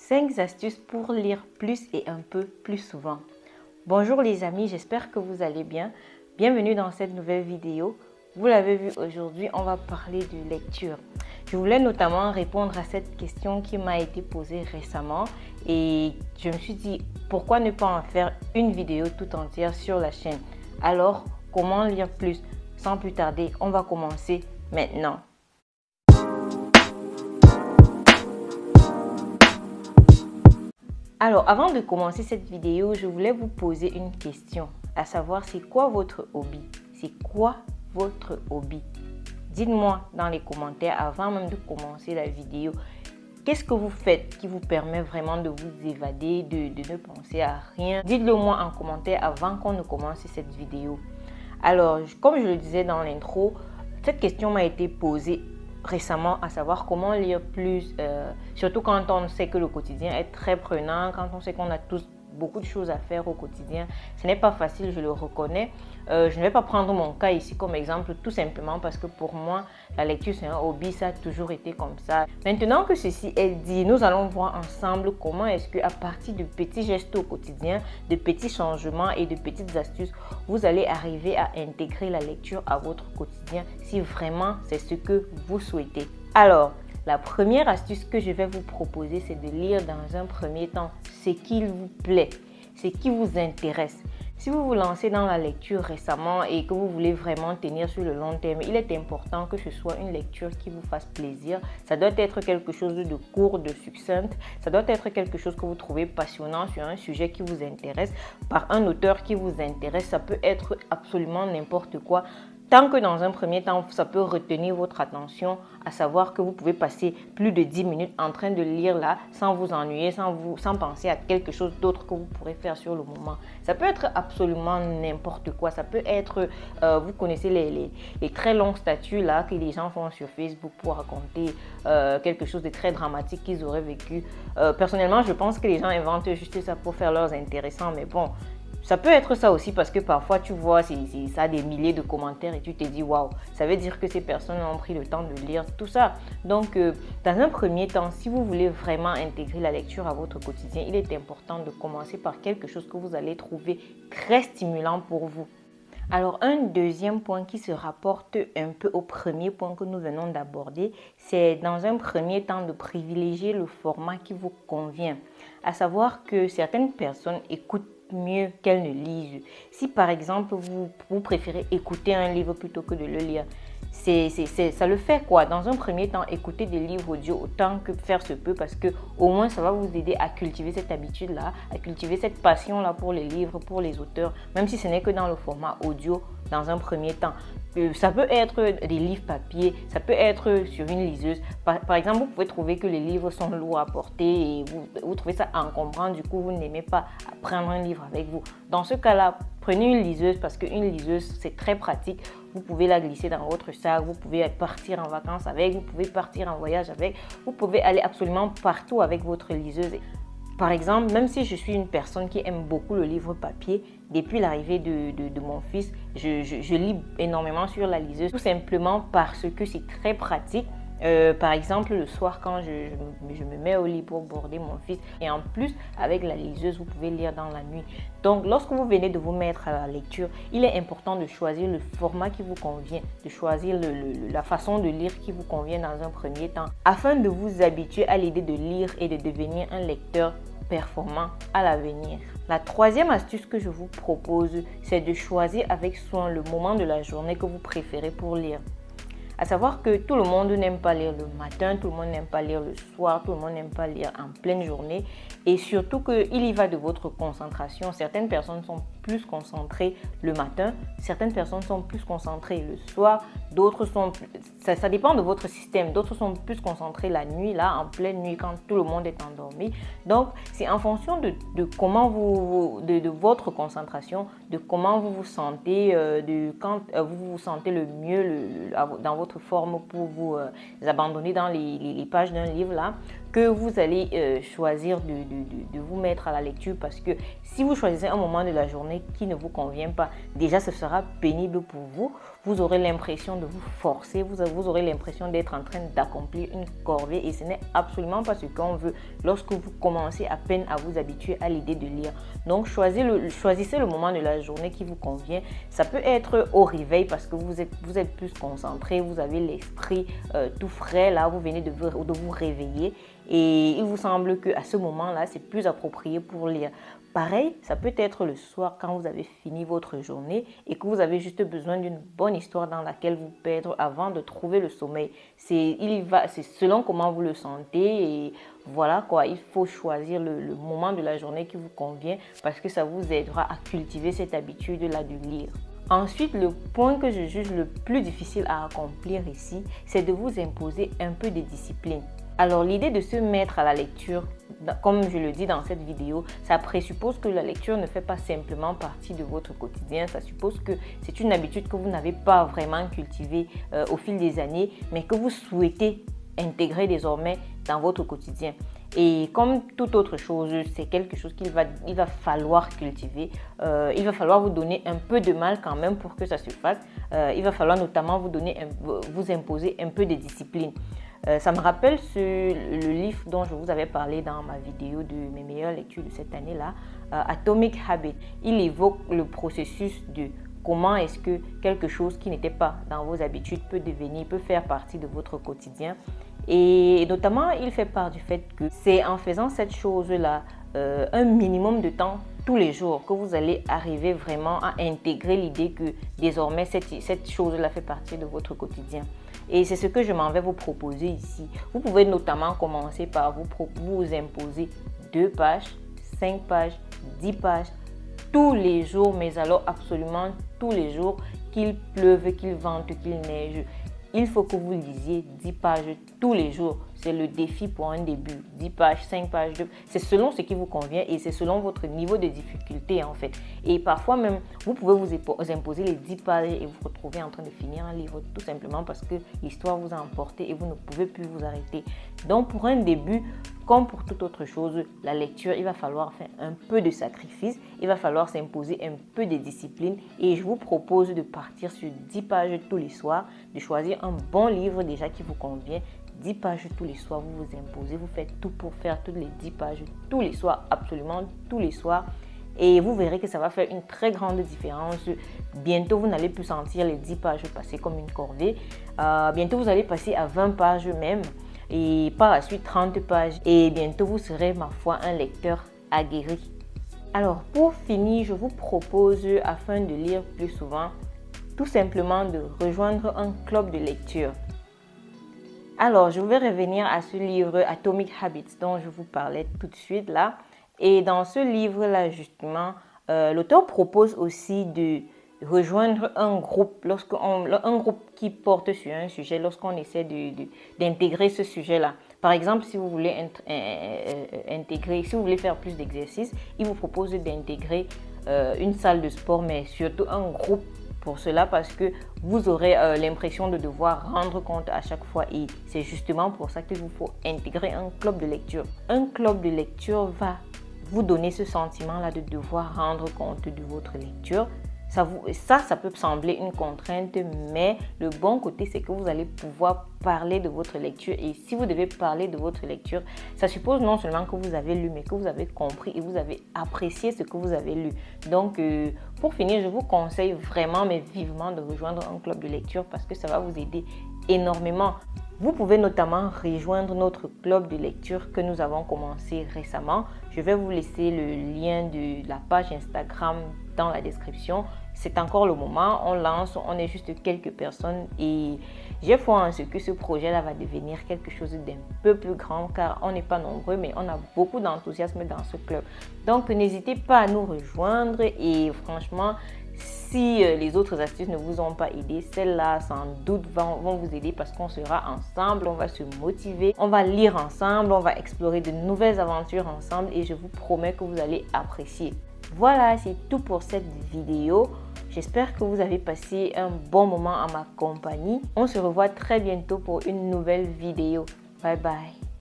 5 astuces pour lire plus et un peu plus souvent. Bonjour les amis, j'espère que vous allez bien. Bienvenue dans cette nouvelle vidéo. Vous l'avez vu, aujourd'hui, on va parler de lecture. Je voulais notamment répondre à cette question qui m'a été posée récemment et je me suis dit, pourquoi ne pas en faire une vidéo tout entière sur la chaîne? Alors, comment lire plus? Sans plus tarder, on va commencer maintenant. Alors, avant de commencer cette vidéo, je voulais vous poser une question, à savoir, c'est quoi votre hobby? C'est quoi votre hobby? Dites-moi dans les commentaires avant même de commencer la vidéo, qu'est-ce que vous faites qui vous permet vraiment de vous évader, de ne penser à rien? Dites-le moi en commentaire avant qu'on ne commence cette vidéo. Alors, comme je le disais dans l'intro, cette question m'a été posée récemment, à savoir comment lire plus, surtout quand on sait que le quotidien est très prenant, quand on sait qu'on a tous beaucoup de choses à faire au quotidien. Ce n'est pas facile, je le reconnais. Je ne vais pas prendre mon cas ici comme exemple, tout simplement parce que pour moi, la lecture c'est un hobby, ça a toujours été comme ça. Maintenant que ceci est dit, nous allons voir ensemble comment est-ce qu'à partir de petits gestes au quotidien, de petits changements et de petites astuces, vous allez arriver à intégrer la lecture à votre quotidien si vraiment c'est ce que vous souhaitez. Alors, la première astuce que je vais vous proposer, c'est de lire dans un premier temps ce qui vous plaît, ce qui vous intéresse. Si vous vous lancez dans la lecture récemment et que vous voulez vraiment tenir sur le long terme, il est important que ce soit une lecture qui vous fasse plaisir. Ça doit être quelque chose de court, de succinct. Ça doit être quelque chose que vous trouvez passionnant sur un sujet qui vous intéresse, par un auteur qui vous intéresse. Ça peut être absolument n'importe quoi. Tant que dans un premier temps, ça peut retenir votre attention, à savoir que vous pouvez passer plus de 10 minutes en train de lire là, sans vous ennuyer, sans penser à quelque chose d'autre que vous pourrez faire sur le moment. Ça peut être absolument n'importe quoi. Ça peut être, vous connaissez les très longs statuts là que les gens font sur Facebook pour raconter quelque chose de très dramatique qu'ils auraient vécu. Personnellement, je pense que les gens inventent juste ça pour faire leurs intéressants, mais bon. Ça peut être ça aussi parce que parfois tu vois, ça a des milliers de commentaires et tu te dis waouh, ça veut dire que ces personnes ont pris le temps de lire tout ça. Donc, dans un premier temps, si vous voulez vraiment intégrer la lecture à votre quotidien, il est important de commencer par quelque chose que vous allez trouver très stimulant pour vous. Alors, un deuxième point qui se rapporte un peu au premier point que nous venons d'aborder, c'est dans un premier temps de privilégier le format qui vous convient. À savoir que certaines personnes écoutent mieux qu'elles ne lisent. Si par exemple vous préférez écouter un livre plutôt que de le lire, ça le fait quoi? Dans un premier temps, écouter des livres audio autant que faire se peut, parce que au moins ça va vous aider à cultiver cette habitude-là, à cultiver cette passion-là pour les livres, pour les auteurs, même si ce n'est que dans le format audio dans un premier temps. Ça peut être des livres papier, ça peut être sur une liseuse. Par exemple, vous pouvez trouver que les livres sont lourds à porter et vous trouvez ça encombrant, du coup vous n'aimez pas prendre un livre avec vous. Dans ce cas-là, prenez une liseuse parce qu'une liseuse c'est très pratique. Vous pouvez la glisser dans votre sac, vous pouvez partir en vacances avec, vous pouvez partir en voyage avec, vous pouvez aller absolument partout avec votre liseuse. Par exemple, même si je suis une personne qui aime beaucoup le livre papier, depuis l'arrivée de mon fils, je lis énormément sur la liseuse, tout simplement parce que c'est très pratique. Par exemple, le soir, quand je me mets au lit pour border mon fils, et en plus, avec la liseuse, vous pouvez lire dans la nuit. Donc, lorsque vous venez de vous mettre à la lecture, il est important de choisir le format qui vous convient, de choisir la façon de lire qui vous convient dans un premier temps, afin de vous habituer à l'idée de lire et de devenir un lecteur performant à l'avenir. La troisième astuce que je vous propose, c'est de choisir avec soin le moment de la journée que vous préférez pour lire. À savoir que tout le monde n'aime pas lire le matin, tout le monde n'aime pas lire le soir, tout le monde n'aime pas lire en pleine journée. Et surtout qu'il y va de votre concentration. Certaines personnes sont plus concentrées le matin, certaines personnes sont plus concentrées le soir, d'autres sont... Ça dépend de votre système. D'autres sont plus concentrées la nuit, là, en pleine nuit, quand tout le monde est endormi. Donc, c'est en fonction de comment de votre concentration, de comment vous vous sentez, de quand vous vous sentez le mieux dans votre forme pour vous abandonner dans les pages d'un livre là. que vous allez choisir de vous mettre à la lecture, parce que si vous choisissez un moment de la journée qui ne vous convient pas, déjà ce sera pénible pour vous. Vous aurez l'impression de vous forcer, vous aurez l'impression d'être en train d'accomplir une corvée et ce n'est absolument pas ce qu'on veut lorsque vous commencez à peine à vous habituer à l'idée de lire. Donc choisissez le moment de la journée qui vous convient. Ça peut être au réveil parce que vous êtes plus concentré, vous avez l'esprit tout frais, là vous venez de vous réveiller et il vous semble qu'à ce moment-là, c'est plus approprié pour lire. Pareil, ça peut être le soir quand vous avez fini votre journée et que vous avez juste besoin d'une bonne histoire dans laquelle vous perdre avant de trouver le sommeil. C'est selon comment vous le sentez et voilà quoi, il faut choisir le moment de la journée qui vous convient parce que ça vous aidera à cultiver cette habitude-là de lire. Ensuite, le point que je juge le plus difficile à accomplir ici, c'est de vous imposer un peu de discipline. Alors, l'idée de se mettre à la lecture, comme je le dis dans cette vidéo, ça présuppose que la lecture ne fait pas simplement partie de votre quotidien. Ça suppose que c'est une habitude que vous n'avez pas vraiment cultivée au fil des années, mais que vous souhaitez intégrer désormais dans votre quotidien. Et comme toute autre chose, c'est quelque chose qu'il va falloir cultiver. Il va falloir vous donner un peu de mal quand même pour que ça se fasse. Il va falloir notamment vous imposer un peu de discipline. Ça me rappelle le livre dont je vous avais parlé dans ma vidéo de mes meilleures lectures de cette année-là, Atomic Habits. Il évoque le processus de comment est-ce que quelque chose qui n'était pas dans vos habitudes peut faire partie de votre quotidien. Et notamment, il fait part du fait que c'est en faisant cette chose-là un minimum de temps tous les jours que vous allez arriver vraiment à intégrer l'idée que désormais cette chose-là fait partie de votre quotidien. Et c'est ce que je m'en vais vous proposer ici. Vous pouvez notamment commencer par vous imposer 2 pages, 5 pages, 10 pages, tous les jours, mais alors absolument tous les jours, qu'il pleuve, qu'il vente, qu'il neige. Il faut que vous lisiez 10 pages tous les jours. C'est le défi pour un début. 10 pages, 5 pages, c'est selon ce qui vous convient et c'est selon votre niveau de difficulté en fait. Et parfois même, vous pouvez vous imposer les 10 pages et vous retrouver en train de finir un livre tout simplement parce que l'histoire vous a emporté et vous ne pouvez plus vous arrêter. Donc pour un début, comme pour toute autre chose, la lecture, il va falloir faire un peu de sacrifice, il va falloir s'imposer un peu de discipline et je vous propose de partir sur 10 pages tous les soirs, de choisir un bon livre déjà qui vous convient. 10 pages tous les soirs, vous vous imposez, vous faites tout pour faire toutes les 10 pages tous les soirs, absolument tous les soirs. Et vous verrez que ça va faire une très grande différence. Bientôt, vous n'allez plus sentir les 10 pages passer comme une corvée. Bientôt, vous allez passer à 20 pages même. Et par la suite, 30 pages. Et bientôt, vous serez, ma foi, un lecteur aguerri. Alors, pour finir, je vous propose, afin de lire plus souvent, tout simplement de rejoindre un club de lecture. Alors, je vais revenir à ce livre Atomic Habits dont je vous parlais tout de suite là. Et dans ce livre-là, justement, l'auteur propose aussi de rejoindre un groupe, un groupe qui porte sur un sujet lorsqu'on essaie d'intégrer ce sujet-là. Par exemple, si vous voulez si vous voulez faire plus d'exercices, il vous propose d'intégrer une salle de sport, mais surtout un groupe pour cela parce que vous aurez l'impression de devoir rendre compte à chaque fois et c'est justement pour ça qu'il vous faut intégrer un club de lecture. Un club de lecture va vous donner ce sentiment-là de devoir rendre compte de votre lecture. Ça peut sembler une contrainte, mais le bon côté, c'est que vous allez pouvoir parler de votre lecture. Et si vous devez parler de votre lecture, ça suppose non seulement que vous avez lu, mais que vous avez compris et vous avez apprécié ce que vous avez lu. Donc, pour finir, je vous conseille vraiment, mais vivement, de rejoindre un club de lecture parce que ça va vous aider énormément. Vous pouvez notamment rejoindre notre club de lecture que nous avons commencé récemment. Je vais vous laisser le lien de la page Instagram dans la description. C'est encore le moment, on lance, on est juste quelques personnes et j'ai foi en ce que ce projet-là va devenir quelque chose d'un peu plus grand car on n'est pas nombreux mais on a beaucoup d'enthousiasme dans ce club. Donc n'hésitez pas à nous rejoindre et franchement, si les autres astuces ne vous ont pas aidé, celles-là sans doute vont vous aider parce qu'on sera ensemble, on va se motiver, on va lire ensemble, on va explorer de nouvelles aventures ensemble et je vous promets que vous allez apprécier. Voilà, c'est tout pour cette vidéo. J'espère que vous avez passé un bon moment en ma compagnie. On se revoit très bientôt pour une nouvelle vidéo. Bye bye.